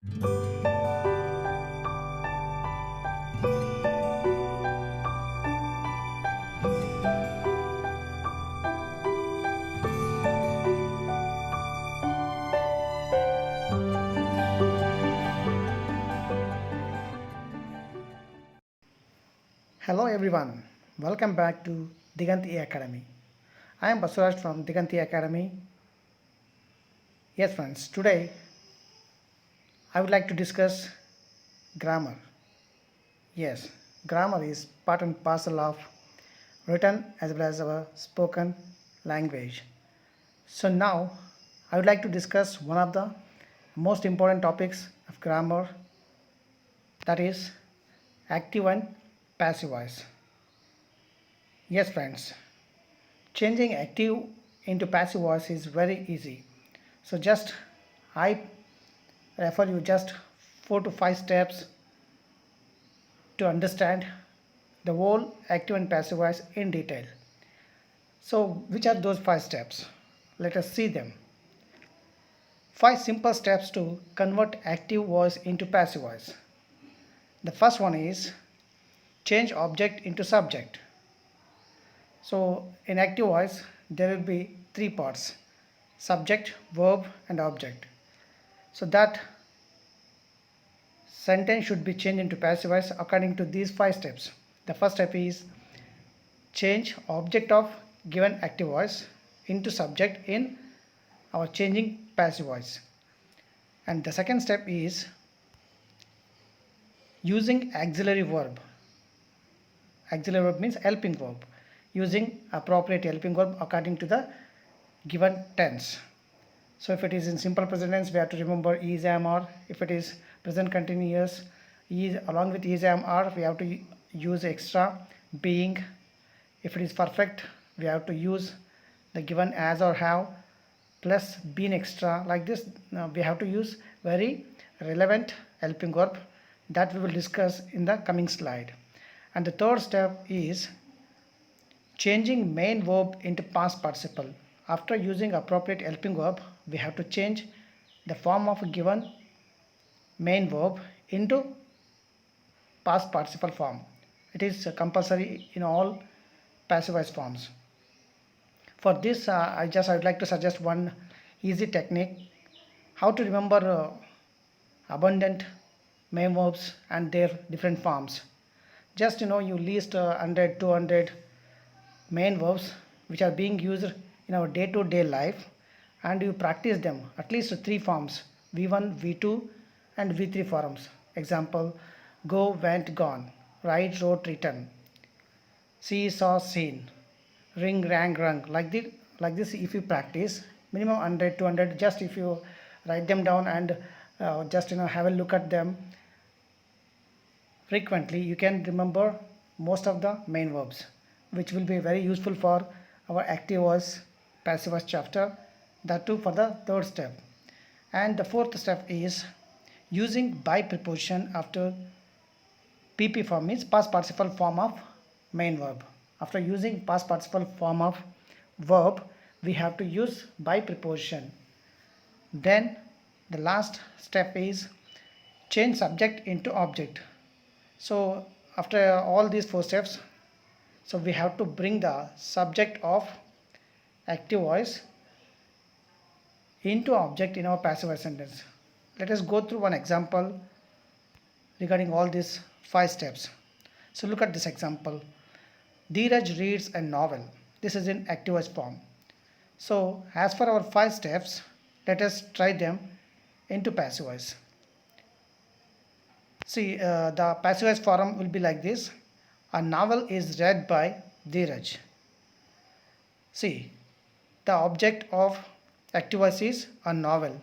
Hello everyone, welcome back to Diganth Academy. I am Basuraj from Diganth Academy. Yes friends, today I would like to discuss grammar. Yes, grammar is part and parcel of written as well as our spoken language. So now I would like to discuss one of the most important topics of grammar, that is active and passive voice. Yes friends, changing active into passive voice is very easy. So just I refer you just 4 to 5 steps to understand the whole active and passive voice in detail. So which are those 5 steps? Let us see them. 5 simple steps to convert active voice into passive voice. The first one is change object into subject. So in active voice there will be 3 parts: subject, verb and object. So that sentence should be changed into passive voice according to these 5 steps. The first step is change object of given active voice into subject in our changing passive voice. And the second step is using auxiliary verb. Auxiliary verb means helping verb. Using appropriate helping verb according to the given tense. So if it is in simple present tense, we have to remember is, am, are. If it is present continuous, is along with is, am, are, we have to use extra being. If it is perfect, we have to use the given as or have plus been extra. Like this, we have to use very relevant helping verb that we will discuss in the coming slide. And the third step is changing main verb into past participle. After using appropriate helping verb, we have to change the form of a given main verb into past participle form. It is compulsory in all passive voice forms. For this, I would like to suggest one easy technique: how to remember abundant main verbs and their different forms. Just you list 100, 200 main verbs which are being used in our day-to-day life, and you practice them at least 3 forms: V1, V2 and V3 forms. Example: go, went, gone; write, wrote, written; see, saw, seen; ring, rang, rung. Like this, if you practice minimum 100, 200, just if you write them down and just have a look at them frequently, you can remember most of the main verbs, which will be very useful for our active voice passive voice chapter. That too for the third step. And the fourth step is using by preposition after PP form, means past participle form of main verb. After using past participle form of verb, we have to use by preposition. Then the last step is change subject into object. So after all these 4 steps, so we have to bring the subject of active voice into object in our passive voice sentence. Let us go through one example regarding all these 5 steps. So look at this example. Dheeraj reads a novel. This is in active voice form. So as for our 5 steps, let us try them into passive voice. See, the passive voice form will be like this: a novel is read by Dheeraj. See, the object of active voice is a novel.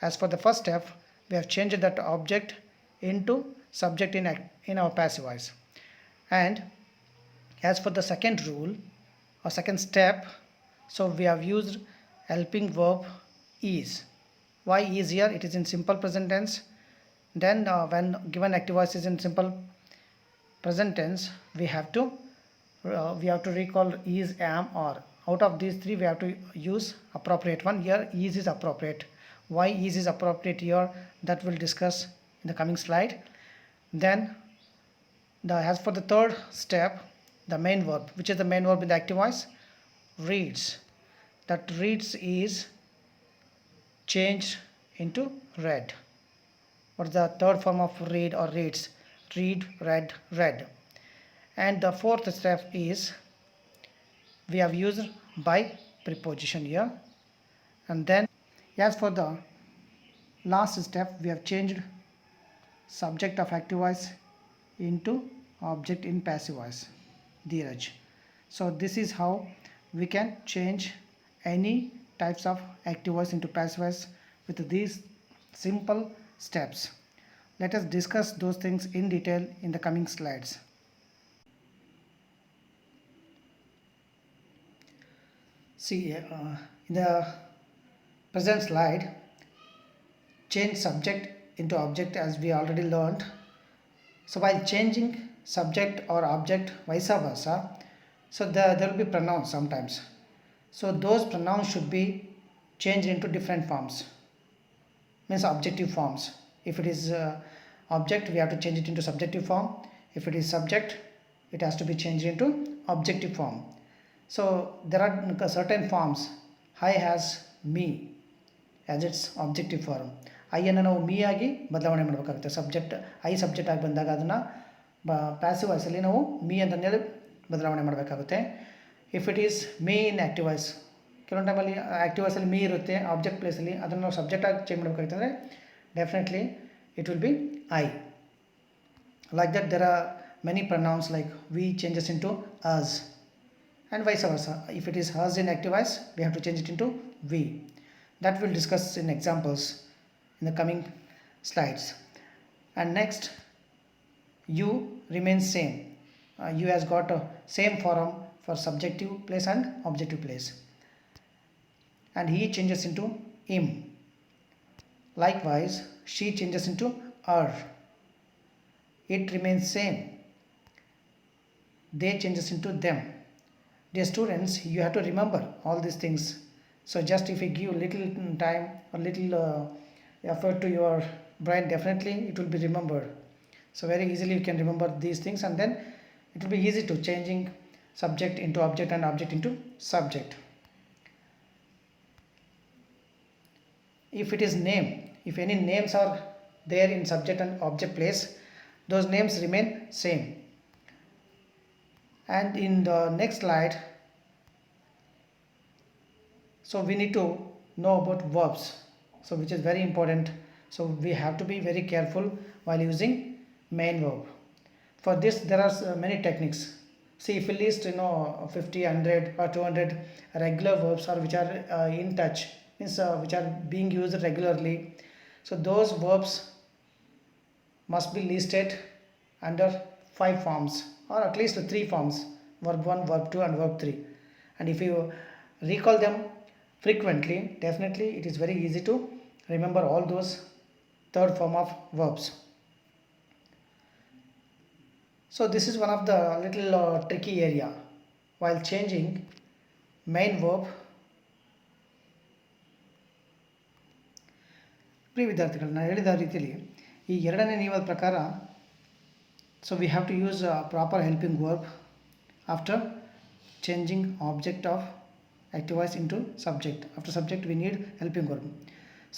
As for the first step, we have changed that object into subject in our passive voice. And as for the second rule or second step, so we have used helping verb is. Why is here? It is in simple present tense. Then when given active voice is in simple present tense, we have to recall is, am, or. Out of these 3, we have to use appropriate one. Here is appropriate. why is appropriate here, that we'll discuss in the coming slide. Then as for the third step, the main verb, which is the main verb in the active voice, reads. That reads is changed into read. What is the third form of read or reads? Read, read, read. And the fourth step is we have used by preposition here. And then as for the last step, we have changed subject of active voice into object in passive voice, Dheeraj. So this is how we can change any types of active voice into passive voice with these simple steps. Let us discuss those things in detail in the coming slides. See, in the present slide, change subject into object as we already learned. So while changing subject or object vice versa, so there will be pronouns sometimes. So those pronouns should be changed into different forms, means objective forms. If it is object, we have to change it into subjective form. If it is subject, it has to be changed into objective form. So there are certain forms. I has me as its objective form. I ಅನ್ನು ನಾವು me ಆಗಿ ಬದಲಾವಣೆ ಮಾಡಬೇಕಾಗುತ್ತೆ. Subject I subject ಆಗಿ ಬಂದಾಗ ಅದನ್ನು passive ವಾಯ್ಸಲ್ಲಿ ನಾವು me ಅಂತಂದೇಳಿ ಬದಲಾವಣೆ ಮಾಡಬೇಕಾಗುತ್ತೆ. If it is me in active voice, ಕೆಲವೊಂದು ಟೈಮಲ್ಲಿ ಆ್ಯಕ್ಟಿವ್ ವಾಯ್ಸಲ್ಲಿ ಮೀ ಇರುತ್ತೆ ಆಬ್ಜೆಕ್ಟ್ ಪ್ಲೇಸಲ್ಲಿ, ಅದನ್ನು ನಾವು ಸಬ್ಜೆಕ್ಟ್ ಆಗಿ ಚೇಂಜ್ ಮಾಡಬೇಕಾಗುತ್ತೆ ಅಂದರೆ definitely it will be I. Like that there are many pronouns like we changes into us and vice versa. If it is hers in active voice, we have to change it into we. That we'll discuss in examples in the coming slides. And next, you remains same. You has got a same form for subjective place and objective place. And he changes into him. Likewise, she changes into her. It remains same. They changes into them. Dear students, you have to remember all these things. So just if you give little time or little effort to your brain, definitely it will be remembered. So very easily you can remember these things, and then it will be easy to changing subject into object and object into subject. If it is name, if any names are there in subject and object place, those names remain same. And in the next slide, so we need to know about verbs, so which is very important. So we have to be very careful while using main verb. For this there are many techniques. See, if you list 50, 100 or 200 regular verbs or which are in touch, means which are being used regularly, so those verbs must be listed under 5 forms or at least 3 forms: verb 1, verb 2 and verb 3. And if you recall them frequently, definitely it is very easy to remember all those third form of verbs. So this is one of the little tricky area while changing main verb. ಪ್ರಿಯ ವಿದ್ಯಾರ್ಥಿಗಳು, ನಾನು ಹೇಳಿದ ರೀತಿಯಲ್ಲಿ ಈ ಎರಡನೇ ನಿಯಮದ ಪ್ರಕಾರ, so we have to use a proper helping verb after changing object of active voice into subject. After subject we need helping verb.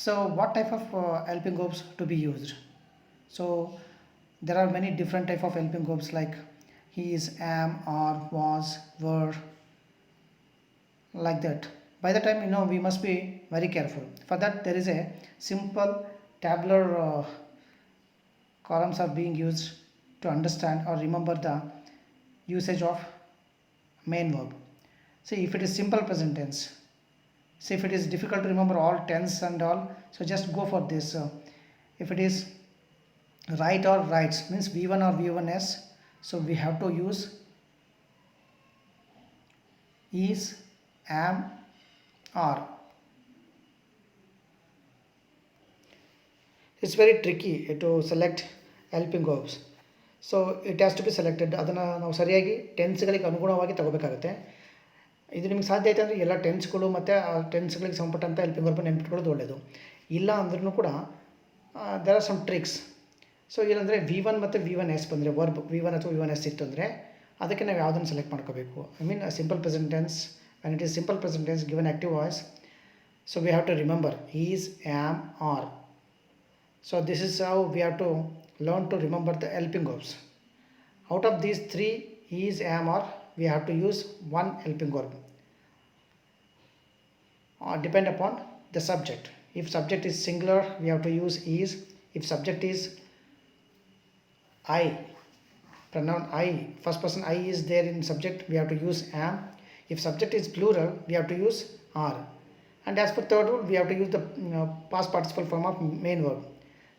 So what type of helping verbs to be used? So there are many different type of helping verbs like he is, am, are, was, were, like that. By the time we must be very careful. For that there is a simple tabular columns are being used to understand or remember the usage of main verb. See, if it is simple present tense, see if it is difficult to remember all tense and all, so just go for this. If it is write or writes, means v1 or v1s, so we have to use is, am, are. It's very tricky to select helping verbs. So it has to be selected. ಅದನ್ನು ನಾವು ಸರಿಯಾಗಿ ಟೆನ್ಸ್ಗಳಿಗೆ ಅನುಗುಣವಾಗಿ ತಗೋಬೇಕಾಗುತ್ತೆ. ಇದು ನಿಮಗೆ ಸಾಧ್ಯ ಆಯಿತು ಅಂದರೆ ಎಲ್ಲ ಟೆನ್ಸ್ಗಳು ಮತ್ತು ಆ ಟೆನ್ಸ್ಗಳಿಗೆ ಸಂಪಟ್ಟಂಥ ಹೆಲ್ಪಿಂಗ್ ವರ್ಬ್ ನೆನ್ಪಿಟ್ಕೊಳ್ಳೋದು ಒಳ್ಳೆಯದು. ಇಲ್ಲ ಅಂದ್ರೂ ಕೂಡ there are some tricks. So ಏನಂದರೆ V1 ಮತ್ತು V1S ಬಂದರೆ ವರ್ಬ್ V1 ಅಥವಾ V1S ಇತ್ತು ಅಂದರೆ ಅದಕ್ಕೆ ನಾವು ಯಾವುದನ್ನು ಸೆಲೆಕ್ಟ್ ಮಾಡ್ಕೋಬೇಕು. I mean simple present tense, when it is simple present tense given active voice, so we have to remember is, am, are. So this is how we have to learn to remember the helping verbs. Out of these three, is, am, are, we have to use one helping verb. Depend upon the subject. If subject is singular, we have to use is. If subject is I, pronoun I, first person I is there in subject, we have to use am. If subject is plural, we have to use are. And as per third rule, we have to use the past participle form of main verb.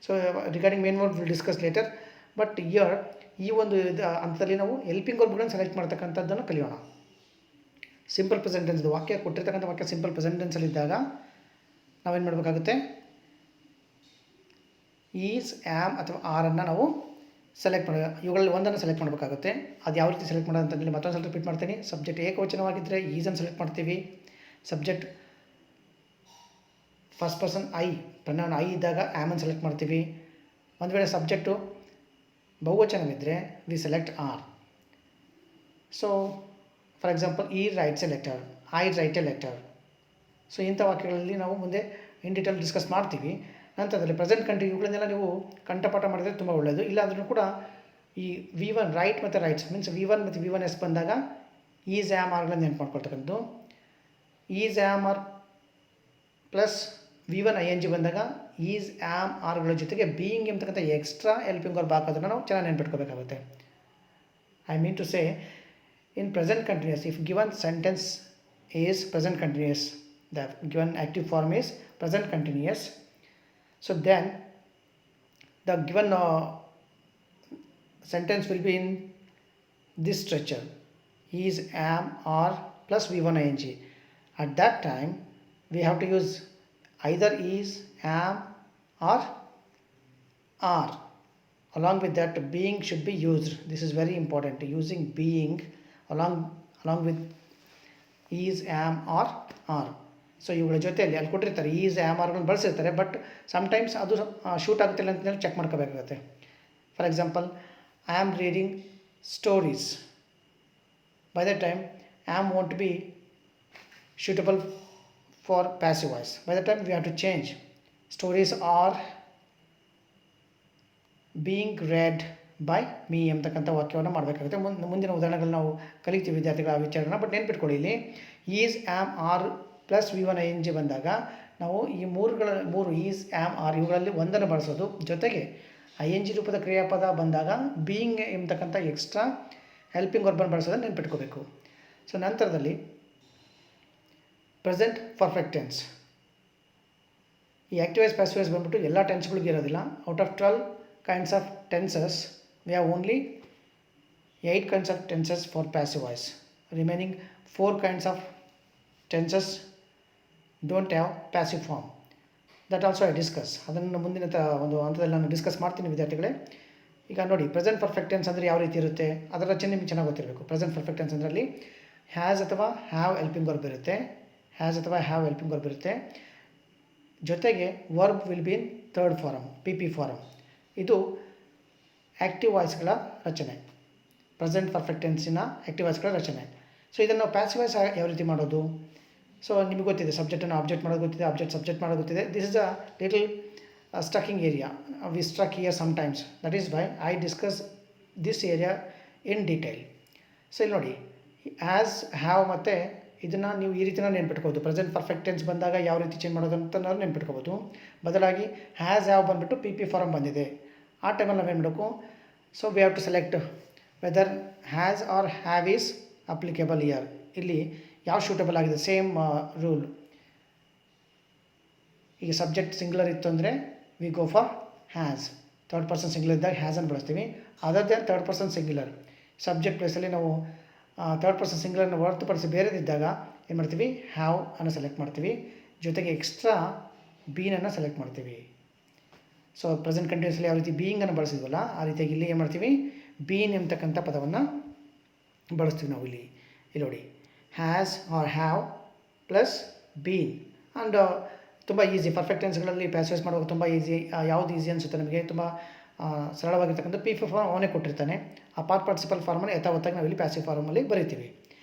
So regarding main verb we'll discuss later, but here ಈ ಒಂದು ಹಂತದಲ್ಲಿ ನಾವು helping ವರ್ಬ್ಗಳನ್ನು select ಮಾಡ್ತಕ್ಕಂಥದ್ದನ್ನು ಕಲಿಯೋಣ. Simple present tense ವಾಕ್ಯ ಕೊಟ್ಟಿರ್ತಕ್ಕಂಥ ವಾಕ್ಯ simple present ಟೆನ್ಸಲ್ಲಿ ಇದ್ದಾಗ ನಾವೇನು ಮಾಡಬೇಕಾಗುತ್ತೆ, ಈಸ್, ಆ್ಯಮ್ ಅಥವಾ ಆರನ್ನು ನಾವು ಸೆಲೆಕ್ಟ್ ಇವುಗಳಲ್ಲಿ ಒಂದನ್ನು ಸೆಲೆಕ್ಟ್ ಮಾಡಬೇಕಾಗುತ್ತೆ. ಅದು ಯಾವ ರೀತಿ ಸೆಲೆಕ್ಟ್ ಮಾಡೋದು ಅಂತಂದರೆ ಮತ್ತೊಂದು ಸಲ ರಿಪೀಟ್ ಮಾಡ್ತೀನಿ. ಸಬ್ಜೆಕ್ಟ್ ಏಕವಚನವಾಗಿದ್ದರೆ ಈಸನ್ನು ಸೆಲೆಕ್ಟ್ ಮಾಡ್ತೀವಿ. Subject first person I, pronoun I ಇದ್ದಾಗ ಆ್ಯಮನ್ನು ಸೆಲೆಕ್ಟ್ ಮಾಡ್ತೀವಿ. ಒಂದು ವೇಳೆ ಸಬ್ಜೆಕ್ಟು ಬಹುವಚನವಿದ್ದರೆ we select are. So for example, he writes a letter, I write a letter. So ಇಂಥ ವಾಕ್ಯಗಳಲ್ಲಿ ನಾವು ಮುಂದೆ ಇನ್ ಡೀಟೇಲ್ ಡಿಸ್ಕಸ್ ಮಾಡ್ತೀವಿ. ನಂತರದಲ್ಲಿ ಪ್ರೆಸೆಂಟ್ ಕಂಟಿನ್ಯೂ ಇವುಗಳನ್ನೆಲ್ಲ ನೀವು ಕಂಠಪಾಠ ಮಾಡಿದ್ರೆ ತುಂಬ ಒಳ್ಳೆಯದು. ಇಲ್ಲಾಂದ್ರೂ ಕೂಡ ಈ V1 ರೈಟ್ ಮತ್ತು ರೈಟ್ಸ್ ಮೀನ್ಸ್ V1 ಮತ್ತು V1S ಬಂದಾಗ ಈಸ್, ಆ್ಯಮ್, ಆರ್ಗಳನ್ನು ನೆನ್ಪು ಮಾಡ್ಕೊಳ್ತಕ್ಕಂಥದ್ದು. Is, am, are plus V1 ING ಬಂದಾಗ ಈಸ್, ಆ್ಯಮ್, ಆರ್ಗಳ ಜೊತೆಗೆ ಬೀಯಿಂಗ್ ಎಂಬತಕ್ಕಂಥ ಎಕ್ಸ್ಟ್ರಾ ಹೆಲ್ಪಿಂಗ್ ವರ್ಬ್ ಹಾಕೋದನ್ನು ನಾವು ಚೆನ್ನಾಗಿ ನೆನ್ಪಿಟ್ಕೋಬೇಕಾಗುತ್ತೆ. I mean to say, in present continuous, if given sentence is present continuous, the given active form is present continuous, so then the given sentence will be in this structure: is, am, are plus V1 ING. At that time we have to use either is, am, or are. Along with that, being should be used. This is very important, using being along with is, am, or are. So ಇವುಗಳ ಜೊತೆಯಲ್ಲಿ ಅಲ್ಲಿ ಕೊಟ್ಟಿರ್ತಾರೆ is, am, ಆರ್ಗಳನ್ನು ಬಳಸಿರ್ತಾರೆ. But sometimes ಅದು shoot ಆಗುತ್ತಿಲ್ಲ ಅಂತಂದೇಳಿ check ಮಾಡ್ಕೋಬೇಕಾಗುತ್ತೆ. For example, I am reading stories. By the time am want B suitable for passive voice. By the time we have to change, stories are being read by me ಎಂಬತಕ್ಕಂಥ ವಾಕ್ಯವನ್ನು ಮಾಡಬೇಕಾಗುತ್ತೆ. ಮುಂದಿನ ಉದಾಹರಣೆಗಳು ನಾವು ಕಲಿತೀವಿ ವಿದ್ಯಾರ್ಥಿಗಳ ಆ ವಿಚಾರನ. ಬಟ್ ನೆನ್ಪಿಟ್ಕೊಳ್ಳಿ, ಇಲ್ಲಿ is, am, are plus V1 ING ಬಂದಾಗ ನಾವು ಈ ಮೂರು ಈಸ್, ಆ್ಯಮ್, ಆರ್ ಇವುಗಳಲ್ಲಿ ಒಂದನ್ನು ಬಳಸೋದು. ಜೊತೆಗೆ ING ರೂಪದ ಕ್ರಿಯಾಪದ ಬಂದಾಗ ಬೀಯಿಂಗ್ ಎಂಬತಕ್ಕಂಥ ಎಕ್ಸ್ಟ್ರಾ ಹೆಲ್ಪಿಂಗ್ ವರ್ಬನ್ನು ಬಳಸೋದನ್ನು ನೆನ್ಪಿಟ್ಕೋಬೇಕು. ಸೊ ನಂತರದಲ್ಲಿ ಪ್ರೆಸೆಂಟ್ ಪರ್ಫೆಕ್ಟ್ ಟೆನ್ಸ್. ಈ ಆ್ಯಕ್ಟಿವ್ ವಾಯ್ಸ್, ಪ್ಯಾಸಿವ್ ವಾಯ್ಸ್ ಬಂದ್ಬಿಟ್ಟು ಎಲ್ಲ ಟೆನ್ಸ್ಗಳಿಗೂ ಇರೋದಿಲ್ಲ. Out of 12 kinds of tenses, we have only 8 kinds of tenses for passive voice. Remaining 4 kinds of tenses don't have passive form. That also I discuss. ಅದನ್ನು ಮುಂದಿನ ಒಂದು ಹಂತದಲ್ಲಿ ನಾನು discuss ಮಾಡ್ತೀನಿ ವಿದ್ಯಾರ್ಥಿಗಳೇ. ಈಗ ನೋಡಿ, ಪ್ರೆಸೆಂಟ್ ಪರ್ಫೆಕ್ಟ್ ಟೆನ್ಸ್ ಅಂದರೆ ಯಾವ ರೀತಿ ಇರುತ್ತೆ ಅದರ ರಚನೆ ನಿಮ್ಗೆ ಚೆನ್ನಾಗಿ ಗೊತ್ತಿರಬೇಕು. ಪ್ರೆಸೆಂಟ್ ಪರ್ಫೆಕ್ಟ್ ಟೆನ್ಸ್ ಅದರಲ್ಲಿ ಹ್ಯಾಸ್ ಅಥವಾ ಹ್ಯಾವ್ ಹೆಲ್ಪಿಂಗ್ ವರ್ಬ್ ಇರುತ್ತೆ. ಹ್ಯಾಸ್ ಅಥವಾ ಹ್ಯಾವ್ ಹೆಲ್ಪಿಂಗ್ ವರ್ಬ್ ಇರುತ್ತೆ. ಜೊತೆಗೆ verb will be in third form, PP form. ಇದು ಆ್ಯಕ್ಟಿವ್ ವಾಯ್ಸ್ಗಳ ರಚನೆ, ಪ್ರೆಸೆಂಟ್ ಪರ್ಫೆಕ್ಟ್ ಟೆನ್ಸಿನ ಆ್ಯಕ್ಟಿವ್ ವಾಯ್ಸ್ಗಳ ರಚನೆ. ಸೊ ಇದನ್ನು ನಾವು ಪ್ಯಾಸಿವ್ ವಾಯ್ಸ್ ಯಾವ ರೀತಿ ಮಾಡೋದು? ಸೊ ನಿಮಗೆ ಗೊತ್ತಿದೆ, ಸಬ್ಜೆಕ್ಟನ್ನು ಆಬ್ಜೆಕ್ಟ್ ಮಾಡೋದು ಗೊತ್ತಿದೆ, ಆಬ್ಜೆಕ್ಟ್ ಸಬ್ಜೆಕ್ಟ್ ಮಾಡೋದು ಗೊತ್ತಿದೆ. This is a little strucking area. We struck here sometimes. That is why I discuss this area in detail. So ಇಲ್ಲಿ ನೋಡಿ, ಹ್ಯಾಸ್, ಹ್ಯಾವ್ ಮತ್ತು ಇದನ್ನು ನೀವು ಈ ರೀತಿನ ನೆನ್ಪಿಟ್ಕೋಬೋದು. ಪ್ರೆಸೆಂಟ್ ಪರ್ಫೆಕ್ಟ್ ಟೆನ್ಸ್ ಬಂದಾಗ ಯಾವ ರೀತಿ ಚೇಂಜ್ ಮಾಡೋದು ಅಂತ ನಾವು ನೆನ್ಪಿಟ್ಕೋಬೋದು. ಬದಲಾಗಿ ಹ್ಯಾಸ್, ಹ್ಯಾವ್ ಬಂದುಬಿಟ್ಟು PP ಫಾರಮ್ ಬಂದಿದೆ. ಆ ಟೈಮಲ್ಲಿ ನಾವೇನು ಮಾಡಬೇಕು? So we have to select whether has or have is applicable here. ಇಲ್ಲಿ ಯಾವ ಶೂಟಬಲ್ ಆಗಿದೆ, ಸೇಮ್ ರೂಲ್. ಈಗ ಸಬ್ಜೆಕ್ಟ್ ಸಿಂಗ್ಯುಲರ್ ಇತ್ತು ಅಂದರೆ we go for has. Third person singular ಇದ್ದಾಗ ಹ್ಯಾಸನ್ನು ಬಳಸ್ತೀವಿ. Other than third person singular subject ಪ್ಲೇಸಲ್ಲಿ ನಾವು ಥರ್ಡ್ ಪರ್ಸನ್ ಸಿಂಗ್ಯುಲರ್ನ ಹೊರತುಪಡಿಸಿ ಬೇರೆದಿದ್ದಾಗ ಏನು ಮಾಡ್ತೀವಿ? ಹ್ಯಾವ್ ಅನ್ನು ಸೆಲೆಕ್ಟ್ ಮಾಡ್ತೀವಿ. ಜೊತೆಗೆ ಎಕ್ಸ್ಟ್ರಾ ಬೀನನ್ನು ಸೆಲೆಕ್ಟ್ ಮಾಡ್ತೀವಿ. ಸೊ ಪ್ರೆಸೆಂಟ್ ಕಂಟಿನ್ಯೂಸ್ಲಿ ಯಾವ ರೀತಿ ಬೀಯಿಂಗನ್ನು ಬಳಸಿದ್ವಲ್ಲ ಆ ರೀತಿಯಾಗಿ ಇಲ್ಲಿ ಏನು ಮಾಡ್ತೀವಿ? ಬೀನ್ ಎಂಬತಕ್ಕಂಥ ಪದವನ್ನು ಬಳಸ್ತೀವಿ ನಾವು ಇಲ್ಲಿ ನೋಡಿ, has or have plus been. And ತುಂಬ ಈಸಿ. ಪರ್ಫೆಕ್ಟ್ ಟೆನ್ಸ್ಗಳಲ್ಲಿ ಪ್ಯಾಸಿವ್ ವಾಯ್ಸ್ ಮಾಡುವಾಗ ತುಂಬ ಈಸಿ. ಯಾವುದು ಈಸಿ ಅನಿಸುತ್ತೆ ನಮಗೆ? ತುಂಬ ಸರಳವಾಗಿರ್ತಕ್ಕಂಥ ಪಿ ಫಾರ್ಮ್ ಅವನೇ ಕೊಟ್ಟಿರ್ತಾನೆ. ಆ ಪಾರ್ಟಿಸಿಪಲ್ ಫಾರ್ಮನ್ನು ಯಥಾವತ್ತಾಗಿ ನಾವಿಲ್ಲಿ ಪ್ಯಾಸಿವ್ ಫಾರ್ಮಲ್ಲಿ ಬರೀತೀವಿ.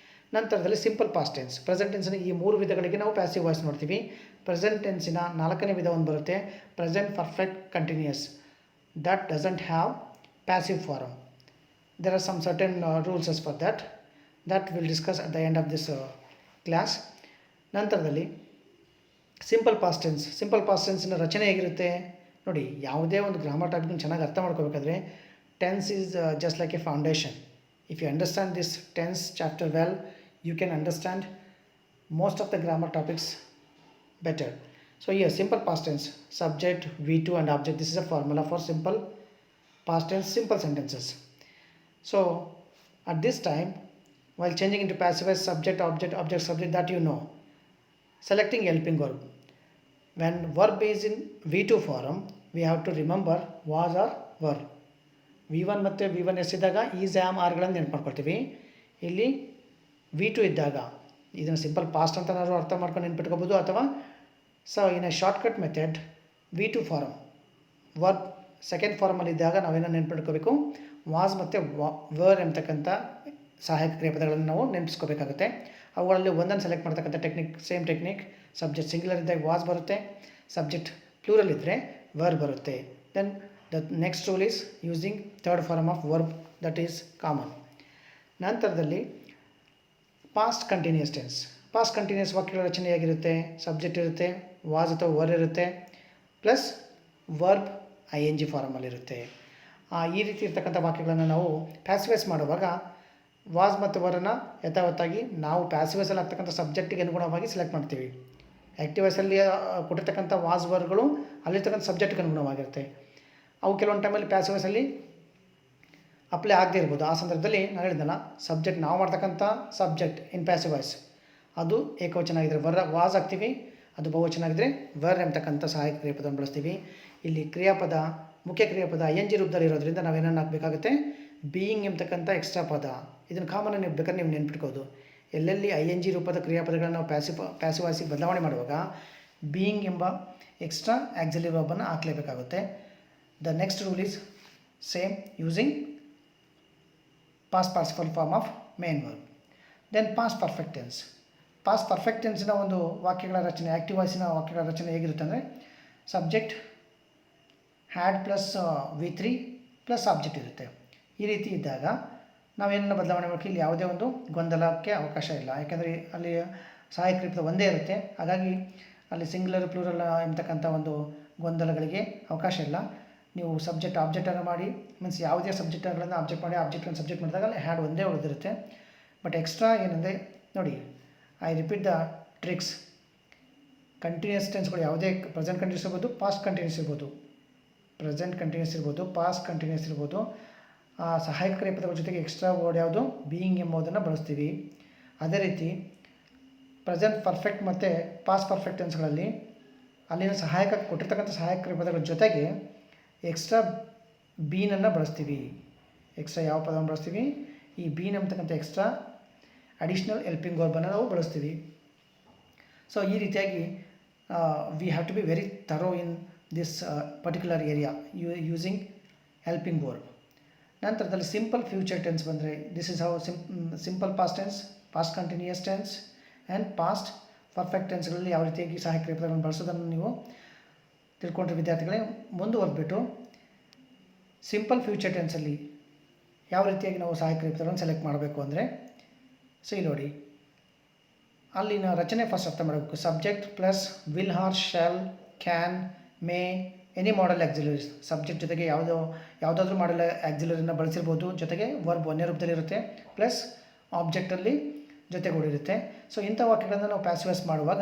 ನಂತರದಲ್ಲಿ ಸಿಂಪಲ್ ಪಾಸ್ಟ್ ಟೆನ್ಸ್. ಪ್ರೆಸೆಂಟ್ ಟೆನ್ಸ್ನ ಈ 3 ವಿಧಗಳಿಗೆ ನಾವು ಪ್ಯಾಸಿವ್ ವಾಯ್ಸ್ ನೋಡ್ತೀವಿ. ಪ್ರೆಸೆಂಟ್ ಟೆನ್ಸಿನ 4ನೇ ವಿಧ ಒಂದು ಬರುತ್ತೆ, present perfect continuous. That doesn't have passive form. There are some certain rules as for that we'll discuss at the end of this class. ನಂತರದಲ್ಲಿ simple past tense. Simple past ಟೆನ್ಸಿನ ರಚನೆ ಹೇಗಿರುತ್ತೆ ನೋಡಿ. ಯಾವುದೇ ಒಂದು ಗ್ರಾಮರ್ ಟಾಪಿಕ್ನ ಚೆನ್ನಾಗಿ ಅರ್ಥ ಮಾಡ್ಕೋಬೇಕಾದ್ರೆ tense is just like a foundation. If you understand this tense chapter well, you can understand most of the grammar topics better. So here, simple past tense, subject, V2 and object. This is a formula for simple past tense, simple sentences. So at this time, while changing into passive voice, subject, object, object, subject, that you know. Selecting helping verb. When verb is in V2 form, we have to remember was or were. V1 ಮತ್ತು V1S ಇದ್ದಾಗ is am ಆರ್ಗಳನ್ನು ನೆನಪು ಮಾಡ್ಕೊಳ್ತೀವಿ. ಇಲ್ಲಿ V2 ಇದ್ದಾಗ ಇದನ್ನು simple past ಅಂತ ನಾವು ಅರ್ಥ ಮಾಡ್ಕೊಂಡು ನೆನ್ಪಿಟ್ಕೋಬೋದು, ಅಥವಾ in a shortcut method V2 form verb second ಫಾರ್ಮಲ್ಲಿ ಇದ್ದಾಗ ನಾವೇನೋ ನೆನ್ಪಿಟ್ಕೋಬೇಕು, ವಾಸ್ ಮತ್ತು ವರ್ ಎಂಬತಕ್ಕಂಥ ಸಹಾಯಕ ಕ್ರಿಯಾಪದಗಳನ್ನು ನಾವು ನೆನಪಿಸ್ಕೋಬೇಕಾಗುತ್ತೆ. ಅವುಗಳಲ್ಲಿ ಒಂದನ್ನು ಸೆಲೆಕ್ಟ್ ಮಾಡ್ತಕ್ಕಂಥ technique same technique. Subject singular ಇದ್ದಾಗ ವಾಸ್ ಬರುತ್ತೆ, ಸಬ್ಜೆಕ್ಟ್ ಪ್ಲೂರಲ್ ಇದ್ದರೆ ವರ್ ಬರುತ್ತೆ. Then the next rule is using third form of verb, that is common. ನಂತರದಲ್ಲಿ past continuous tense. Past continuous ವಾಕ್ಯಗಳ ರಚನೆಯಾಗಿರುತ್ತೆ. ಸಬ್ಜೆಕ್ಟ್ ಇರುತ್ತೆ, ವಾಸ್ ಅಥವಾ ವರ್ ಇರುತ್ತೆ, ಪ್ಲಸ್ ವರ್ಬ್ ING ಫಾರ್ಮಲ್ಲಿರುತ್ತೆ. ಈ ರೀತಿ ಇರ್ತಕ್ಕಂಥ ವಾಕ್ಯಗಳನ್ನು ನಾವು ಪ್ಯಾಸಿವೈಸ್ ಮಾಡುವಾಗ ವಾಸ್ ಮತ್ತು ವರನ್ನು ಯಥಾವತ್ತಾಗಿ ನಾವು ಪ್ಯಾಸಿವೈಸಲ್ಲಿ ಆಗ್ತಕ್ಕಂಥ ಸಬ್ಜೆಕ್ಟಿಗೆ ಅನುಗುಣವಾಗಿ ಸೆಲೆಕ್ಟ್ ಮಾಡ್ತೀವಿ. ಆ್ಯಕ್ಟಿವ್ ವಾಯ್ಸಲ್ಲಿ ಕೊಟ್ಟಿರ್ತಕ್ಕಂಥ ವಾಸ್ ವರ್ಗಳು ಅಲ್ಲಿರ್ತಕ್ಕಂಥ ಸಬ್ಜೆಕ್ಟ್ಗೆ ಅನುಗುಣವಾಗಿರುತ್ತೆ. ಅವು ಕೆಲವೊಂದು ಟೈಮಲ್ಲಿ ಪ್ಯಾಸಿವ್ ವಾಯ್ಸಲ್ಲಿ ಅಪ್ಲೈ ಆಗದೇ ಇರ್ಬೋದು. ಆ ಸಂದರ್ಭದಲ್ಲಿ ನಾನು ಹೇಳಿದ್ನಲ್ಲ, ಸಬ್ಜೆಕ್ಟ್ ನಾವು ಮಾಡ್ತಕ್ಕಂಥ ಸಬ್ಜೆಕ್ಟ್ ಇನ್ ಪ್ಯಾಸಿವ್ ವಾಯ್ಸ್ ಅದು ಏಕವಚನ ಆಗಿದ್ದರೆ ವಾಸ್ ಆಗ್ತೀವಿ, ಅದು ಬಹುವಚನ ಆಗಿದ್ದರೆ ವರ್ ಎಂಬತಕ್ಕಂಥ ಸಹಾಯಕ ಕ್ರಿಯಾಪದವನ್ನು ಬಳಸ್ತೀವಿ. ಇಲ್ಲಿ ಕ್ರಿಯಾಪದ ಮುಖ್ಯ ಕ್ರಿಯಾಪದ ING ರೂಪದಲ್ಲಿ ಇರೋದ್ರಿಂದ ನಾವೇನನ್ನು ಹಾಕಬೇಕಾಗುತ್ತೆ, ಬೀಯಿಂಗ್ ಎಂಬತಕ್ಕಂಥ ಎಕ್ಸ್ಟ್ರಾ ಪದ. ಇದನ್ನು ಕಾಮನ್ ನೀವು ಬೇಕಾದ್ರೆ ನೀವು ನೆನ್ಪಿಟ್ಕೋದು. ಎಲ್ಲೆಲ್ಲಿ ING ರೂಪದ ಕ್ರಿಯಾಪದಗಳನ್ನು ನಾವು ಪ್ಯಾಸಿವ್ ವಾಯ್ಸಿಗೆ ಬದಲಾವಣೆ ಮಾಡುವಾಗ ಬೀಯಿಂಗ್ ಎಂಬ ಎಕ್ಸ್ಟ್ರಾ ಆಕ್ಸಿಲರಿ ವರ್ಬನ್ನು ಹಾಕಲೇಬೇಕಾಗುತ್ತೆ. The next rule is same, using past participle form of main verb. Then past perfect tense. Past perfect ಟೆನ್ಸಿನ ಒಂದು ವಾಕ್ಯಗಳ ರಚನೆ, ಆ್ಯಕ್ಟಿವ್ ವಾಯ್ಸಿನ ವಾಕ್ಯಗಳ ರಚನೆ ಹೇಗಿರುತ್ತೆ ಅಂದರೆ subject had plus V3 plus object ಇರುತ್ತೆ. ಈ ರೀತಿ ಇದ್ದಾಗ ನಾವೇನನ್ನು ಬದಲಾವಣೆ ಮಾಡಬೇಕು, ಇಲ್ಲಿ ಯಾವುದೇ ಒಂದು ಗೊಂದಲಕ್ಕೆ ಅವಕಾಶ ಇಲ್ಲ. ಯಾಕೆಂದರೆ ಅಲ್ಲಿ ಸಹಾಯಕ ಕ್ರಿಯಾಪದ ಒಂದೇ ಇರುತ್ತೆ. ಹಾಗಾಗಿ ಅಲ್ಲಿ ಸಿಂಗ್ಯುಲರ್ ಪ್ಲೂರಲ್ ಎಂಬತಕ್ಕಂಥ ಒಂದು ಗೊಂದಲಗಳಿಗೆ ಅವಕಾಶ ಇಲ್ಲ. ನೀವು ಸಬ್ಜೆಕ್ಟ್ ಆಬ್ಜೆಕ್ಟನ್ನು ಮಾಡಿ ಮೀನ್ಸ್ ಯಾವುದೇ ಸಬ್ಜೆಕ್ಟ್ಗಳನ್ನು ಆಬ್ಜೆಕ್ಟ್ ಮಾಡಿ ಆಬ್ಜೆಕ್ಟನ್ನು ಸಬ್ಜೆಕ್ಟ್ ಮಾಡಿದಾಗ ಅಲ್ಲಿ ಹ್ಯಾಡ್ ಒಂದೇ ಉಳಿದಿರುತ್ತೆ. ಬಟ್ ಎಕ್ಸ್ಟ್ರಾ ಏನಂದರೆ ನೋಡಿ, I repeat the tricks. Continuous ಟೆನ್ಸ್ಗಳು ಯಾವುದೇ ಪ್ರೆಸೆಂಟ್ ಕಂಟಿನ್ಯೂಸ್ ಇರ್ಬೋದು, ಪಾಸ್ಟ್ ಕಂಟಿನ್ಯೂಸ್ ಇರ್ಬೋದು, ಪ್ರೆಸೆಂಟ್ ಕಂಟಿನ್ಯೂಸ್ ಇರ್ಬೋದು, ಪಾಸ್ಟ್ ಕಂಟಿನ್ಯೂಸ್ ಇರ್ಬೋದು. ಆ ಸಹಾಯಕ ಕ್ರಿಯಾಪದಗಳ ಜೊತೆಗೆ ಎಕ್ಸ್ಟ್ರಾ ವರ್ಡ್ ಯಾವುದು ಬೀಯಿಂಗ್ ಎಂಬುದನ್ನು ಬಳಸ್ತೀವಿ. ಅದೇ ರೀತಿ ಪ್ರೆಸೆಂಟ್ ಪರ್ಫೆಕ್ಟ್ ಮತ್ತು ಪಾಸ್ಟ್ ಪರ್ಫೆಕ್ಟ್ ಟೆನ್ಸ್ಗಳಲ್ಲಿ ಅಲ್ಲಿನ ಸಹಾಯಕ ಕೊಟ್ಟಿರ್ತಕ್ಕಂಥ ಸಹಾಯಕ ಕ್ರಿಯಾಪದಗಳ ಜೊತೆಗೆ ಎಕ್ಸ್ಟ್ರಾ ಬೀನನ್ನು ಬಳಸ್ತೀವಿ. ಎಕ್ಸ್ಟ್ರಾ ಯಾವ ಪದವನ್ನು ಬಳಸ್ತೀವಿ, ಈ ಬೀನ್ ಎಂಬತಕ್ಕಂಥ ಎಕ್ಸ್ಟ್ರಾ ಅಡಿಷ್ನಲ್ ಹೆಲ್ಪಿಂಗ್ ವರ್ಬನ್ನು ನಾವು ಬಳಸ್ತೀವಿ. ಸೊ ಈ ರೀತಿಯಾಗಿ we have to be very thorough in this particular area using helping verb. ನಂತರದಲ್ಲಿ ಸಿಂಪಲ್ ಫ್ಯೂಚರ್ ಟೆನ್ಸ್ ಬಂದರೆ this is how simple past tense, past continuous tense and past perfect ಟೆನ್ಸ್ಗಳಲ್ಲಿ ಯಾವ ರೀತಿಯಾಗಿ ಸಹಾಯಕ ಕ್ರಿಯಾಪದಗಳನ್ನು ಬಳಸೋದನ್ನು ನೀವು ತಿಳ್ಕೊಂಡ್ರೆ ವಿದ್ಯಾರ್ಥಿಗಳೇ, ಮುಂದುವರೆದ್ಬಿಟ್ಟು ಸಿಂಪಲ್ ಫ್ಯೂಚರ್ ಟೆನ್ಸಲ್ಲಿ ಯಾವ ರೀತಿಯಾಗಿ ನಾವು ಸಹಾಯಕ ಕ್ರಿಯಾಪದಗಳನ್ನು ಸೆಲೆಕ್ಟ್ ಮಾಡಬೇಕು ಅಂದರೆ, ಸೊ ಇಲ್ಲಿ ನೋಡಿ, ಅಲ್ಲಿನ ರಚನೆ ಫಸ್ಟ್ ಅರ್ಥ ಮಾಡಬೇಕು. Subject plus will, or, shall, can, may, any modal auxiliaries. Subject ಜೊತೆಗೆ ಯಾವುದಾದ್ರೂ ಮಾಡಲ್ ಆಕ್ಸಿಲರಿನ ಬಳಸಿರ್ಬೋದು, ಜೊತೆಗೆ ವರ್ಬ್ ಒಂದೇ ರೂಪದಲ್ಲಿರುತ್ತೆ, ಪ್ಲಸ್ ಆಬ್ಜೆಕ್ಟಲ್ಲಿ ಜೊತೆಗೂಡಿರುತ್ತೆ. ಸೊ ಇಂಥ ವಾಕ್ಯಗಳನ್ನು ನಾವು ಪ್ಯಾಸಿವೈಸ್ ಮಾಡುವಾಗ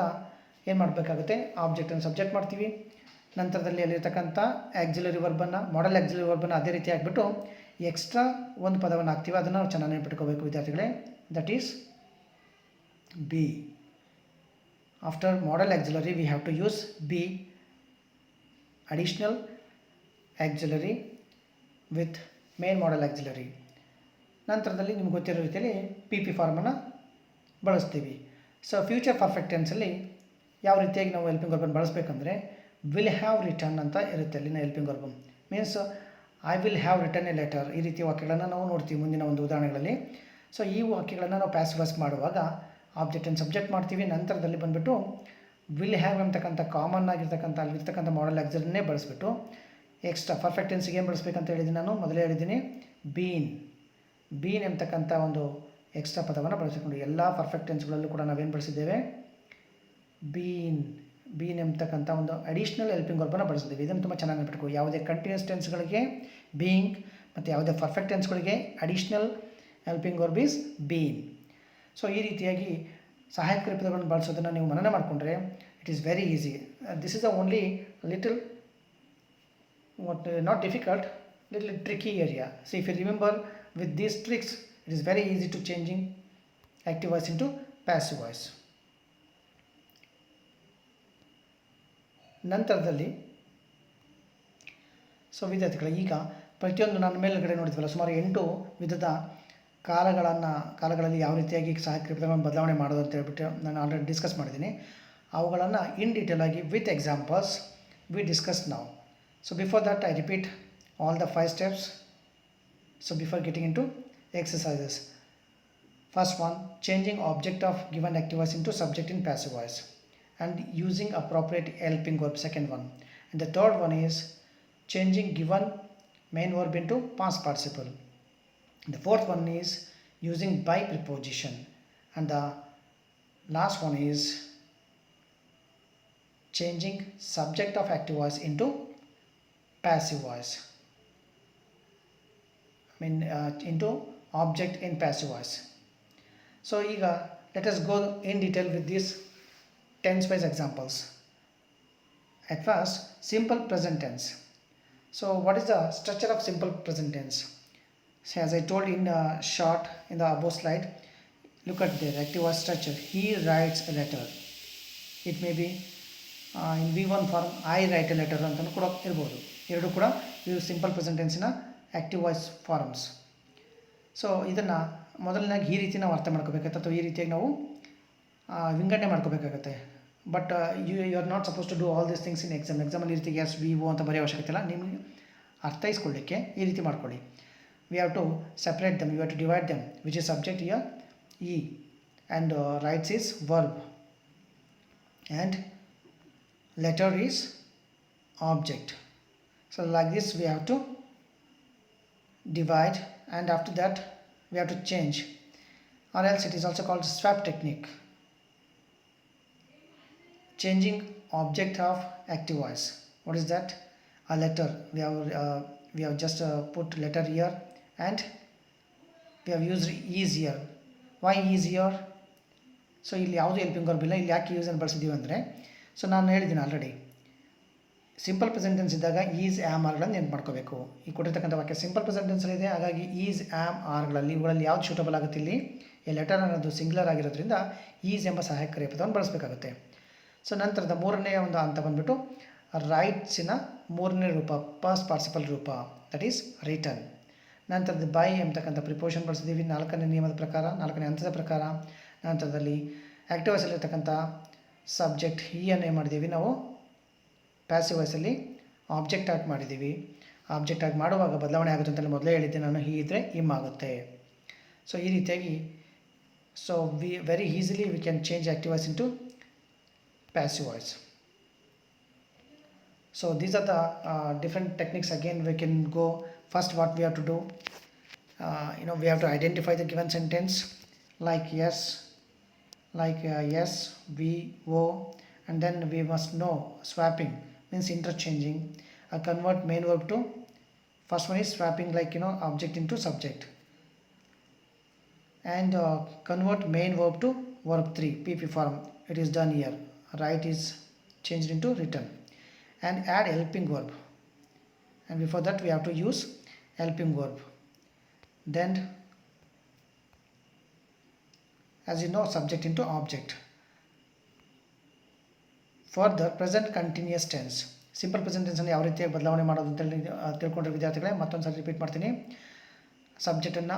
ಏನು ಮಾಡಬೇಕಾಗುತ್ತೆ, ಆಬ್ಜೆಕ್ಟನ್ನು ಸಬ್ಜೆಕ್ಟ್ ಮಾಡ್ತೀವಿ, ನಂತರದಲ್ಲಿ ಅಲ್ಲಿರ್ತಕ್ಕಂಥ ಆಕ್ಸಿಲರಿ ವರ್ಬನ್ನು ಮಾಡಲ್ ಆಕ್ಸಿಲರಿ ವರ್ಬನ್ನು ಅದೇ ರೀತಿ ಆಗಿಬಿಟ್ಟು ಎಕ್ಸ್ಟ್ರಾ ಒಂದು ಪದವನ್ನು ಹಾಕ್ತೀವಿ. ಅದನ್ನು ನಾವು ಚೆನ್ನಾಗಿ ನೆನಪಿಟ್ಕೋಬೇಕು ವಿದ್ಯಾರ್ಥಿಗಳೇ. That is be. After modal auxiliary we have to use be, additional auxiliary with main model auxiliary. ನಂತರದಲ್ಲಿ ನಿಮ್ಗೆ ಗೊತ್ತಿರೋ ರೀತಿಯಲ್ಲಿ PP ಫಾರ್ಮನ್ನು ಬಳಸ್ತೀವಿ. ಸೊ ಫ್ಯೂಚರ್ ಪರ್ಫೆಕ್ಟ್ ಟೆನ್ಸಲ್ಲಿ ಯಾವ ರೀತಿಯಾಗಿ ನಾವು ಹೆಲ್ಪಿಂಗ್ ವರ್ಬನ್ನು ಬಳಸಬೇಕಂದ್ರೆ ವಿಲ್ ಹ್ಯಾವ್ ರಿಟರ್ನ್ ಅಂತ ಇರುತ್ತೆ ಅಲ್ಲಿನ helping verb. Means I will have written a letter. ಈ ರೀತಿಯ ವಾಕ್ಯಗಳನ್ನು ನಾವು ನೋಡ್ತೀವಿ ಮುಂದಿನ ಒಂದು ಉದಾಹರಣೆಗಳಲ್ಲಿ. ಸೊ ಈ ವಾಕ್ಯಗಳನ್ನು ನಾವು ಪ್ಯಾಸಿವ್ ವಾಯ್ಸ್ ಮಾಡುವಾಗ ಆಬ್ಜೆಕ್ಟ್ ಆ್ಯಂಡ್ ಸಬ್ಜೆಕ್ಟ್ ಮಾಡ್ತೀವಿ. ನಂತರದಲ್ಲಿ ಬಂದುಬಿಟ್ಟು ವಿಲ್ ಹ್ಯಾವ್ ಅಂತಕ್ಕಂಥ ಕಾಮನ್ ಆಗಿರ್ತಕ್ಕಂಥ ಅಲ್ಲಿರ್ತಕ್ಕಂಥ ಮಾಡಲ್ ಆಕ್ಸಿಲರಿನೇ ಬಳಸಿಬಿಟ್ಟು ಎಕ್ಸ್ಟ್ರಾ ಪರ್ಫೆಕ್ಟ್ ಟೆನ್ಸ್ಗೆ ಏನು ಬಳಸಬೇಕಂತ ಹೇಳಿದ್ದೀನಿ, ನಾನು ಮೊದಲೇ ಹೇಳಿದ್ದೀನಿ ಬೀನ್ ಎಂಬತಕ್ಕಂಥ ಒಂದು ಎಕ್ಸ್ಟ್ರಾ ಪದವನ್ನು ಬಳಸಿಕೊಂಡು ಎಲ್ಲ ಪರ್ಫೆಕ್ಟ್ ಟೆನ್ಸ್ಗಳಲ್ಲೂ ಕೂಡ ನಾವೇನು ಬಳಸಿದ್ದೇವೆ, ಬೀನ್ ಎಂಬತಕ್ಕಂಥ ಒಂದು ಅಡಿಷ್ನಲ್ ಹೆಲ್ಪಿಂಗ್ ವರ್ಬನ್ನು ಬಳಸಿದ್ದೀವಿ. ಇದನ್ನು ತುಂಬ ಚೆನ್ನಾಗಿ ನೆನಪಿಟ್ಕೊ. ಯಾವುದೇ ಕಂಟಿನ್ಯೂಸ್ ಟೆನ್ಸ್ಗಳಿಗೆ ಬೀಯಿಂಗ್ ಮತ್ತು ಯಾವುದೇ ಪರ್ಫೆಕ್ಟ್ ಟೆನ್ಸ್ಗಳಿಗೆ additional helping verb is been. So ಈ ರೀತಿಯಾಗಿ ಸಹಾಯಕ ಕ್ರಿಯಾಪದಗಳನ್ನು ಬಳಸೋದನ್ನು ನೀವು ಮನನ ಮಾಡಿಕೊಂಡ್ರೆ it is very easy. This is the only little not difficult, little tricky area. So if you remember with these tricks, it is very easy to changing active voice into passive voice. ನಂತರದಲ್ಲಿ so ವಿದ್ಯಾರ್ಥಿಗಳು, ಈಗ ಪ್ರತಿಯೊಂದು ನಾನು ಮೇಲ್ಗಡೆ ನೋಡಿದ್ವಲ್ಲ ಸುಮಾರು 8 ವಿಧದ ಕಾಲಗಳಲ್ಲಿ ಯಾವ ರೀತಿಯಾಗಿ ಸಹಾಯಕ ಕ್ರಿಯಾಪದಗಳನ್ನು ಬದಲಾವಣೆ ಮಾಡೋದು ಅಂತ ಹೇಳ್ಬಿಟ್ಟು ನಾನು ಆಲ್ರೆಡಿ ಡಿಸ್ಕಸ್ ಮಾಡಿದ್ದೀನಿ. ಅವುಗಳನ್ನು ಇನ್ ಡೀಟೇಲ್ ಆಗಿ ವಿತ್ ಎಕ್ಸಾಂಪಲ್ಸ್ ವಿ ಡಿಸ್ಕಸ್ ನಾವು. So before that I repeat all the 5 steps. So before getting into exercises, first one, changing object of given active voice into subject in passive voice and using appropriate helping verb, second one. And the third one is changing given main verb into past participle. The fourth one is using by preposition, and the last one is changing subject of active voice into passive voice, into object in passive voice. So ಈಗ let us go in detail with these tense wise examples. At first, simple present tense. So what is the structure of simple present tense? So as I told in short in the above slide, look at the active voice structure. He writes a letter. It may be in V1 form I write a letter ಅಂತಲೂ ಕೂಡ ಇರ್ಬೋದು. ಎರಡು ಕೂಡ ಇವು simple present ಟೆನ್ಸಿನ active voice forms. So ಇದನ್ನು ಮೊದಲನಾಗಿ ಈ ರೀತಿ ನಾವು ಅರ್ಥ ಮಾಡ್ಕೋಬೇಕಾಗತ್ತೆ, ಅಥವಾ ಈ ರೀತಿಯಾಗಿ ನಾವು ವಿಂಗಡಣೆ ಮಾಡ್ಕೋಬೇಕಾಗತ್ತೆ. But you are not suppose to do all these things in ಎಕ್ಸಾಮಲ್ಲಿ ಈ ರೀತಿ ಎಸ್ ವಿ ಓ ಅಂತ ಬರೆಯೋ ಅವಶ್ಯಕತೆ ಇಲ್ಲ. ನಿಮಗೆ ಅರ್ಥೈಸ್ಕೊಳ್ಳಿಕ್ಕೆ ಈ ರೀತಿ ಮಾಡ್ಕೊಳ್ಳಿ. We have to separate them, you have to divide them, which is subject here he and writes is verb and letter is object. So like this we have to divide, and after that we have to change, or else it is also called swap technique. Changing object of active voice. What is that? A letter. We have just put letter here and we have used easier. Why easier? So ಇಲ್ಲಿ ಯಾವುದು helping verb ಇಲ್ಲ. ಇಲ್ಲಿ ಯಾಕೆ ಯೂಸನ್ನು ಬಳಸಿದ್ದೀವಿ ಅಂದರೆ, so ನಾನು ಹೇಳಿದ್ದೀನಿ already, simple present tense ಇದ್ದಾಗ is am ಆರ್ಗಳನ್ನು ನೆನ್ಪು ಮಾಡ್ಕೋಬೇಕು. ಈ ಕೊಟ್ಟಿರ್ತಕ್ಕಂಥ ವಾಕ್ಯ ಸಿಂಪಲ್ ಪ್ರೆಸೆಂಟ್ ಟೆನ್ಸಲ್ಲಿದೆ, ಹಾಗಾಗಿ ಈಸ್ ಆ್ಯಮ್ ಆರ್ಗಳಲ್ಲಿ ಇವುಗಳಲ್ಲಿ ಯಾವ್ದು ಸೂಟಬಲ್ ಆಗುತ್ತೆ, ಇಲ್ಲಿ ಈ ಲೆಟರ್ ಅನ್ನೋದು ಸಿಂಗ್ಯುಲರ್ ಆಗಿರೋದ್ರಿಂದ ಈಸ್ ಎಂಬ ಸಹಾಯಕ ಕ್ರಿಯಾಪದವನ್ನು ಬಳಸಬೇಕಾಗುತ್ತೆ. ಸೊ ನಂತರದ ಮೂರನೇ ಒಂದು ಹಂತ ಬಂದುಬಿಟ್ಟು ರೈಟ್ಸಿನ ಮೂರನೇ ರೂಪ, ಪಾಸ್ಟ್ ಪಾರ್ಟಿಸಿಪಲ್ ರೂಪ, ದಟ್ ಈಸ್ ರಿಟರ್ನ್. ನಂತರದ ಬೈ ಎಂಬತಕ್ಕಂಥ ಪ್ರಿಪೋಷನ್ ಬಳಸಿದ್ದೀವಿ 4ನೇ ನಿಯಮದ ಪ್ರಕಾರ, 4ನೇ ಹಂತದ ಪ್ರಕಾರ. ನಂತರದಲ್ಲಿ ಆ್ಯಕ್ಟಿವ್ ವಾಯ್ಸಲ್ಲಿರ್ತಕ್ಕಂಥ ಸಬ್ಜೆಕ್ಟ್ ಅನ್ನು ಏನು ಮಾಡಿದ್ದೀವಿ ನಾವು ಪ್ಯಾಸಿವ್ ವಾಯ್ಸಲ್ಲಿ ಆಬ್ಜೆಕ್ಟ್ ಆಗಿ ಮಾಡಿದ್ದೀವಿ. ಆಬ್ಜೆಕ್ಟ್ ಆಗಿ ಮಾಡುವಾಗ ಬದಲಾವಣೆ ಆಗುತ್ತೆ ಅಂತಲೇ ಮೊದಲೇ ಹೇಳಿದ್ದೆ ನಾನು, ಇದ್ದರೆ ಇಮ್ ಆಗುತ್ತೆ. ಸೊ ಈ ರೀತಿಯಾಗಿ so very easily we can change active voice into passive voice. So these are the different techniques. Again we can go, first what we have to do, we have to identify the given sentence like yes, yes, we, o, and then we must know swapping means interchanging. Convert main verb to, first one is swapping, like object into subject, and convert main verb to verb 3 pp form. It is done here. Write is changed into written, and add helping verb, and before that we have to use helping verb. Then as you know, subject into object. Further, present continuous tense, simple present tension ಯಾವ ರೀತಿಯಾಗಿ ಬದಲಾವಣೆ ಮಾಡೋದು ಅಂತೇಳಿ ತಿಳ್ಕೊಂಡ್ರೆ ವಿದ್ಯಾರ್ಥಿಗಳೇ, ಮತ್ತೊಂದು ಸಲ repeat ಮಾಡ್ತೀನಿ. ಸಬ್ಜೆಕ್ಟನ್ನು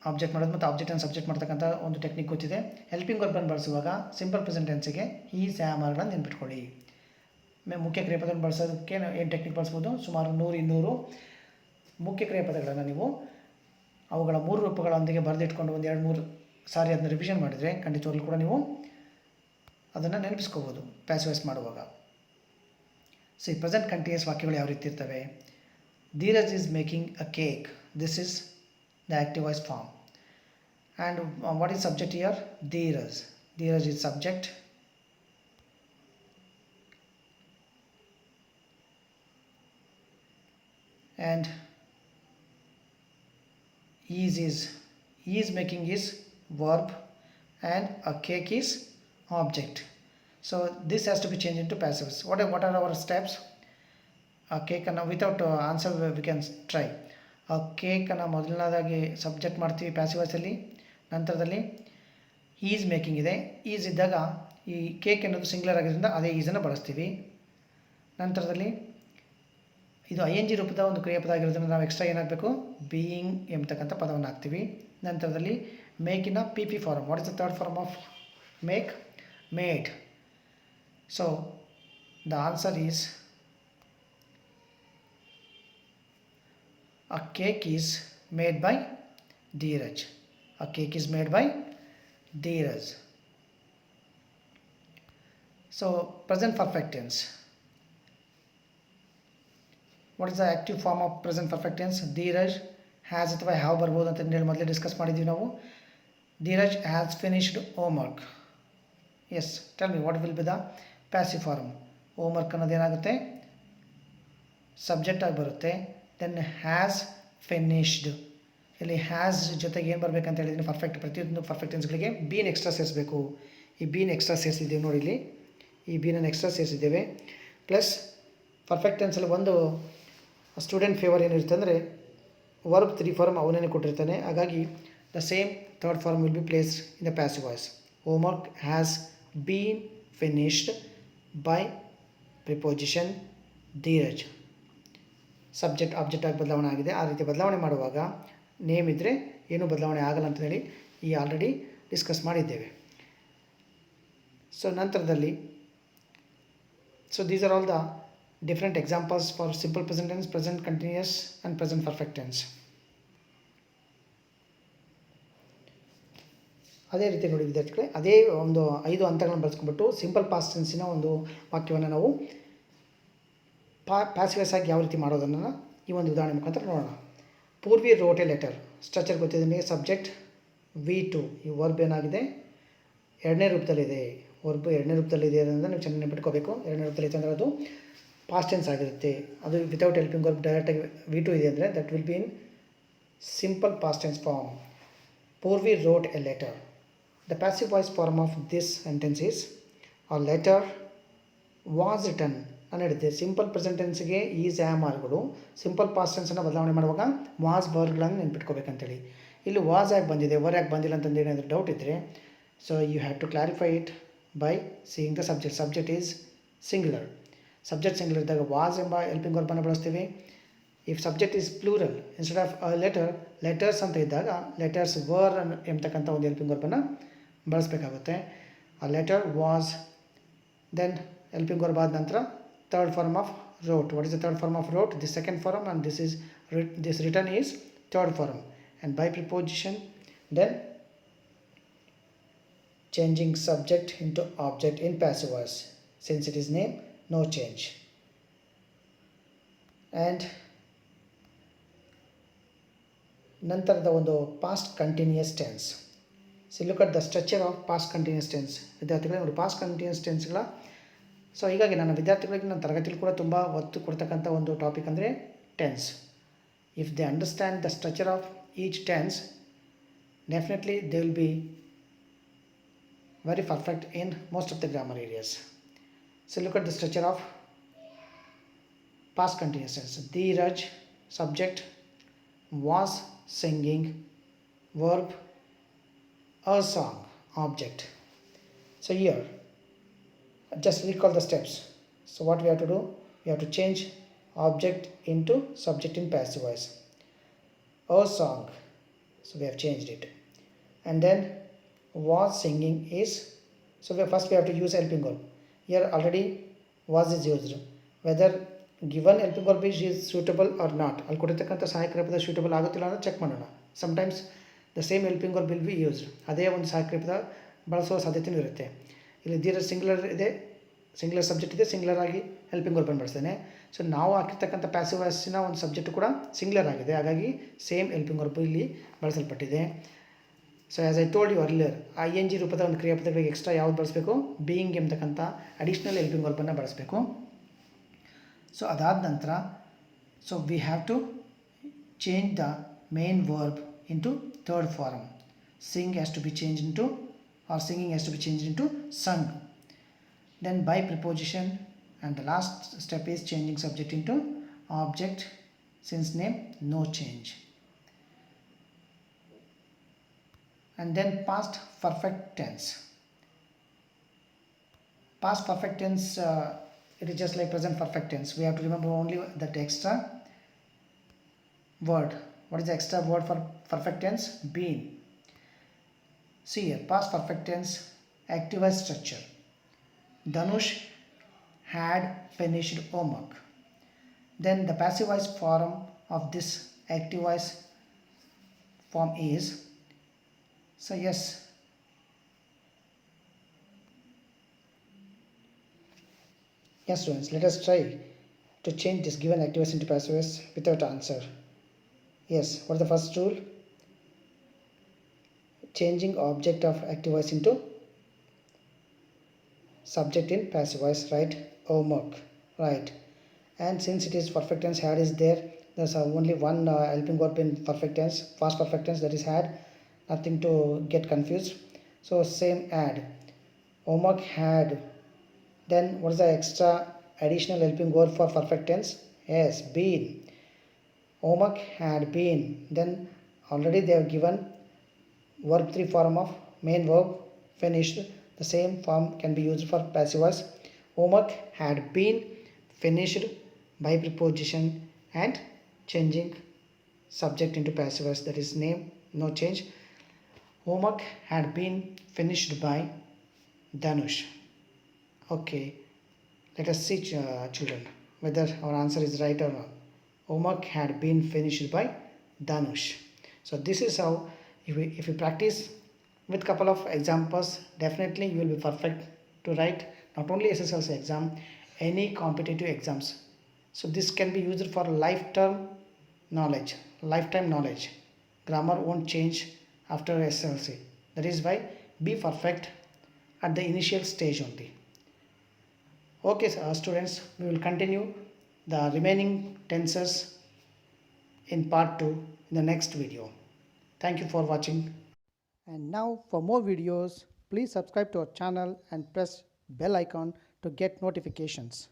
ಆಬ್ಜೆಕ್ಟ್ ಮಾಡೋದು ಮತ್ತು ಆಬ್ಜೆಕ್ಟ್ ಆ್ಯಂಡ್ ಸಬ್ಜೆಕ್ಟ್ ಮಾಡ್ತಕ್ಕಂಥ ಒಂದು ಟೆಕ್ನಿಕ್ ಗೊತ್ತಿದೆ. ಹೆಲ್ಪಿಂಗ್ ವರ್ಬನ್ನು ಬಳಸುವಾಗ ಸಿಂಪಲ್ ಪ್ರೆಸೆಂಟ್ ಟೆನ್ಸ್ಗೆ ಈಸ್ ಆರ್ಗಳನ್ನು ನೆನ್ಪಿಟ್ಕೊಳ್ಳಿ. ಮುಖ್ಯ ಕ್ರಿಯಾಪದಗಳನ್ನು ಬಳಸೋದಕ್ಕೆ ಏನು ಟೆಕ್ನಿಕ್ ಬಳಸ್ಬೋದು, ಸುಮಾರು 100-200 ಮುಖ್ಯ ಕ್ರಿಯಾಪದಗಳನ್ನು ನೀವು ಅವುಗಳ 3 ರೂಪಗಳೊಂದಿಗೆ ಬರೆದಿಟ್ಕೊಂಡು ಒಂದು 2-3 ಸಾರಿ ಅದನ್ನ ರಿವಿಷನ್ ಮಾಡಿದರೆ ಖಂಡಿತವಾಗ್ಲೂ ಕೂಡ ನೀವು ಅದನ್ನು ನೆನಪಿಸ್ಕೋಬೋದು ಪ್ಯಾಸಿವ್ ವಾಯ್ಸ್ ಮಾಡುವಾಗ. ಸಿ ಪ್ರೆಸೆಂಟ್ ಕಂಟಿನ್ಯೂಸ್ ವಾಕ್ಯಗಳು ಯಾವ ರೀತಿ ಇರ್ತವೆ? Dheeraj is making a cake. This is the active voice form. And what is subject here? Dheeraj. Dheeraj is subject. And is making is verb and a cake is object. So this has to be changed into passives. What are our steps? A cake ಅನ್ನು without answer we can try. A cake ಅನ್ನು ಮೊದಲನೇದಾಗಿ subject ಮಾಡ್ತೀವಿ passive ವಾಯ್ಸಲ್ಲಿ. ನಂತರದಲ್ಲಿ is making ಇದೆ. Is ಇದ್ದಾಗ ಈ cake ಅನ್ನೋದು singular ಆಗಿರೋದ್ರಿಂದ ಅದೇ ಈಸನ್ನು ಬಳಸ್ತೀವಿ. ನಂತರದಲ್ಲಿ ಇದು ING ರೂಪದ ಒಂದು ಕ್ರಿಯಾಪದ ಆಗಿರೋದ್ರಿಂದ ನಾವು ಎಕ್ಸ್ಟ್ರಾ ಏನಾಗಬೇಕು? ಬೀಯಿಂಗ್ ಎಂಬತಕ್ಕಂಥ ಪದವನ್ನು ಹಾಕ್ತೀವಿ. ನಂತರದಲ್ಲಿ ಮೇಕಿನ PP form. What is the third form of make? Made. So the answer is a cake is made by Dheeraj. A cake is made by Dheeraj. So present perfect tense. What is the active form of present perfect tense? Dheeraj has ಅಥವಾ have ಬರ್ಬೋದು ಅಂತ ಹೇಳಿ ಮೊದಲೇ discuss ಮಾಡಿದ್ದೀವಿ ನಾವು. Dheeraj has finished homework. Yes, tell me what will be the passive form? Homework ಅನ್ನೋದು ಏನಾಗುತ್ತೆ? Subject ಆಗಿ ಬರುತ್ತೆ. Then has finished. ಇಲ್ಲಿ ಹ್ಯಾಸ್ ಜೊತೆಗೆ ಏನು ಬರಬೇಕಂತ ಹೇಳಿದ್ದೀನಿ? ಪರ್ಫೆಕ್ಟ್. ಪ್ರತಿಯೊಂದು ಪರ್ಫೆಕ್ಟ್ ಟೆನ್ಸ್ಗಳಿಗೆ ಬೀನ್ ಎಕ್ಸ್ಟ್ರಾ ಸೇರಿಸಬೇಕು. ಈ ಬೀನ್ ಎಕ್ಸ್ಟ್ರಾ ಸೇರಿಸಿದ್ದೀವಿ ನೋಡಿ ಇಲ್ಲಿ. ಈ ಬೀನನ್ನು ಎಕ್ಸ್ಟ್ರಾ ಸೇರಿಸಿದ್ದೇವೆ. ಪ್ಲಸ್ ಪರ್ಫೆಕ್ಟ್ ಟೆನ್ಸಲ್ಲಿ ಒಂದು ಸ್ಟೂಡೆಂಟ್ ಫೇವರ್ ಏನಿರುತ್ತೆ ಅಂದರೆ ವರ್ಬ್ 3 ಫಾರ್ಮ್ ಅವನೇ ಕೊಟ್ಟಿರ್ತಾನೆ. ಹಾಗಾಗಿ the same third form will be placed in the passive voice. Homework has been finished by preposition Dheeraj. Subject object ಆಗಿ ಬದಲಾವಣೆ ಆಗಿದೆ. ಆ ರೀತಿ ಬದಲಾವಣೆ ಮಾಡುವಾಗ ನೇಮ್ ಇದ್ದರೆ ಏನೂ ಬದಲಾವಣೆ ಆಗಲ್ಲ ಅಂತ ಹೇಳಿ ಈ ಆಲ್ರೆಡಿ ಡಿಸ್ಕಸ್ ಮಾಡಿದ್ದೇವೆ. ಸೊ ನಂತರದಲ್ಲಿ these are all the different examples for simple present tense, present continuous and present perfect tense. ಅದೇ ರೀತಿ ನೋಡಿ ವಿದ್ಯಾರ್ಥಿಗಳೇ, ಅದೇ ಒಂದು 5 ಹಂತಗಳನ್ನು ಬಳಸ್ಕೊಂಡ್ಬಿಟ್ಟು ಸಿಂಪಲ್ ಪಾಸ್ಟ್ ಟೆನ್ಸಿನ ಒಂದು ವಾಕ್ಯವನ್ನು ನಾವು ಪ್ಯಾಸಿವ್ ವಾಯ್ಸ್ ಆಗಿ ಯಾವ ರೀತಿ ಮಾಡೋದನ್ನು ಈ ಒಂದು ಉದಾಹರಣೆ ಮುಖಾಂತರ ನೋಡೋಣ. Purvi wrote a letter. Structure ಗೊತ್ತಿದೆ ನಿಮಗೆ. Subject V2. ಈ ವರ್ಬ್ ಏನಾಗಿದೆ? 2ನೇ ರೂಪದಲ್ಲಿದೆ. ವರ್ಬ್ 2ನೇ ರೂಪದಲ್ಲಿದೆ ಅನ್ನೋದನ್ನು ನೀವು ಚೆನ್ನಾಗಿ ನೆನಪಿಟ್ಕೋಬೇಕು. 2ನೇ ರೂಪದಲ್ಲಿ ಅಂದರೆ ಅದು ಪಾಸ್ಟ್ ಟೆನ್ಸ್ ಆಗಿರುತ್ತೆ. ಅದು ವಿತೌಟ್ ಹೆಲ್ಪಿಂಗ್ ವರ್ಬ್ ಡೈರೆಕ್ಟಾಗಿ V2 ಇದೆ ಅಂದರೆ that will be in simple past tense form. Purvi wrote a letter. The passive voice form of this sentence is a letter was written ನಾನು ಹೇಳಿದ್ದೆ. ಸಿಂಪಲ್ ಪ್ರೆಸೆಂಟ್ ಟೆನ್ಸ್ಗೆ is am ಆರ್ಗಳು, simple past ಟೆನ್ಸನ್ನು ಬದಲಾವಣೆ ಮಾಡುವಾಗ ವಾಸ್ ವರ್ಗಳನ್ನು ನೆನ್ಪಿಟ್ಕೋಬೇಕಂತೇಳಿ. ಇಲ್ಲಿ ವಾಸ್ ಯಾಕೆ ಬಂದಿದೆ, ವರ್ ಯಾಕೆ ಬಂದಿಲ್ಲ ಅಂತಂದು ಏನಾದರೂ ಡೌಟ್ ಇದ್ದರೆ, so you have to clarify it by seeing the subject. Subject is singular. Subject singular ಇದ್ದಾಗ was ಎಂಬ ಹೆಲ್ಪಿಂಗ್ ವರ್ಬನ್ನು ಬಳಸ್ತೀವಿ. If subject is plural, instead of a letter, letters ಅಂತ ಇದ್ದಾಗ ಲೆಟರ್ಸ್ ವರ್ ಎಂಬತಕ್ಕಂಥ ಒಂದು ಹೆಲ್ಪಿಂಗ್ ವರ್ಬನ್ನು ಬಳಸಬೇಕಾಗುತ್ತೆ. ಆ letter was, then helping verb ಆದ ನಂತರ third form of wrote. What is the third form of wrote? This second form and this written is third form. And by preposition then changing subject into object in passive voice. Since it is name, no change. And ನಂತರದ ಒಂದು past continuous tense. So look at the structure of past continuous tense. ವಿದ್ಯಾರ್ಥಿಗಳಿಗೆ ನೋಡಿ, past continuous ಟೆನ್ಸ್ಗಳ so ಹೀಗಾಗಿ ನನ್ನ ವಿದ್ಯಾರ್ಥಿಗಳಿಗೆ ನನ್ನ ತರಗತಿಯಲ್ಲಿ ಕೂಡ ತುಂಬ ಒತ್ತು ಕೊಡ್ತಕ್ಕಂಥ ಒಂದು ಟಾಪಿಕ್ ಅಂದರೆ tense. If they understand the structure of each tense, definitely they will be very perfect in most of the grammar areas. So look at the structure of past continuous tense. Dheeraj, subject, was singing, verb, a song, object. So here, just recall the steps. So what we have to do? We have to change object into subject in passive voice. A song. So we have changed it. And then was singing is, so first we have to use helping verb. Here already was is used. Whether given helping verb is suitable or not, ಅಲ್ಲಿ ಕೊಟ್ಟಿರ್ತಕ್ಕಂಥ ಸಹಾಯಕ ಕ್ರಿಯಾಪದ suitable ಆಗುತ್ತಿಲ್ಲ ಅಂತ check ಮಾಡೋಣ. Sometimes the same helping verb will be used. ಅದೇ ಒಂದು ಸಹಾಯಕ ಕ್ರಿಯಾಪದ ಬಳಸುವ ಸಾಧ್ಯತೆಯೂ ಇರುತ್ತೆ. ಇಲ್ಲಿ ದೀರ್ ಸಿಂಗ್ಯುಲರ್ ಇದೆ, ಸಿಂಗ್ಯುಲರ್ ಸಬ್ಜೆಕ್ಟ್ ಇದೆ, ಸಿಂಗ್ಯುಲರ್ ಆಗಿ ಹೆಲ್ಪಿಂಗ್ ವರ್ಬ್ ಅನ್ನು ಬಳಸ್ತೇನೆ. ಸೊ ನಾವು ಹಾಕಿರ್ತಕ್ಕಂಥ ಪ್ಯಾಸಿವ್ ವಾಯ್ಸಿನ ಒಂದು ಸಬ್ಜೆಕ್ಟ್ ಕೂಡ ಸಿಂಗ್ಯುಲರ್ ಆಗಿದೆ, ಹಾಗಾಗಿ ಸೇಮ್ ಹೆಲ್ಪಿಂಗ್ ವರ್ಬ್ ಇಲ್ಲಿ ಬಳಸಲ್ಪಟ್ಟಿದೆ. So as I told you earlier, ING ರೂಪದ ಒಂದು ಕ್ರಿಯಾಪದಗಳಿಗೆ ಎಕ್ಸ್ಟ್ರಾ ಯಾವ್ದು ಬಳಸಬೇಕು, ಬೀಯಿಂಗ್ ಎಂಬತಕ್ಕಂಥ ಅಡಿಷ್ನಲ್ ಹೆಲ್ಪಿಂಗ್ ವರ್ಬನ್ನು ಬಳಸಬೇಕು. ಸೊ ಅದಾದ ನಂತರ so we have to change the main verb into third form. Sing has to be changed into, or singing has to be changed into sung. Then by preposition, and the last step is changing subject into object, since name no change. And then past perfect tense. Past perfect tense, it is just like present perfect tense. We have to remember only that extra word. What is the extra word for perfect tense? Been. See here, past perfect tense, active voice structure. Dhanush had finished homework. Then the passive voice form of this active voice form is, so yes, students, let us try to change this given active voice into passive voice without answer. Yes, what is the first rule? Changing object of active voice into subject in passive voice, right? Homework, right? And since it is perfect tense, had is there, there's only one helping verb in perfect tense, past perfect tense, that is had. Nothing to get confused. So same add, homework had. Then what is the extra additional helping verb for perfect tense? Yes, been. Homework had been. Then already they have given verb 3 form of main verb finished. The same form can be used for passive voice. Homework had been finished by preposition and changing subject into passive voice, that is name no change. Homework had been finished by Dhanush. Okay, let us see children whether our answer is right or not. Homework had been finished by Dhanush. So this is how, if you practice with couple of examples, definitely you will be perfect to write not only SSLC exam, any competitive exams. So this can be used for lifetime knowledge. Grammar won't change after SSLC. That is why be perfect at the initial stage only. Okay, students, we will continue the remaining tenses in part 2 in the next video. Thank you for watching. And now for more videos, please subscribe to our channel and press bell icon to get notifications.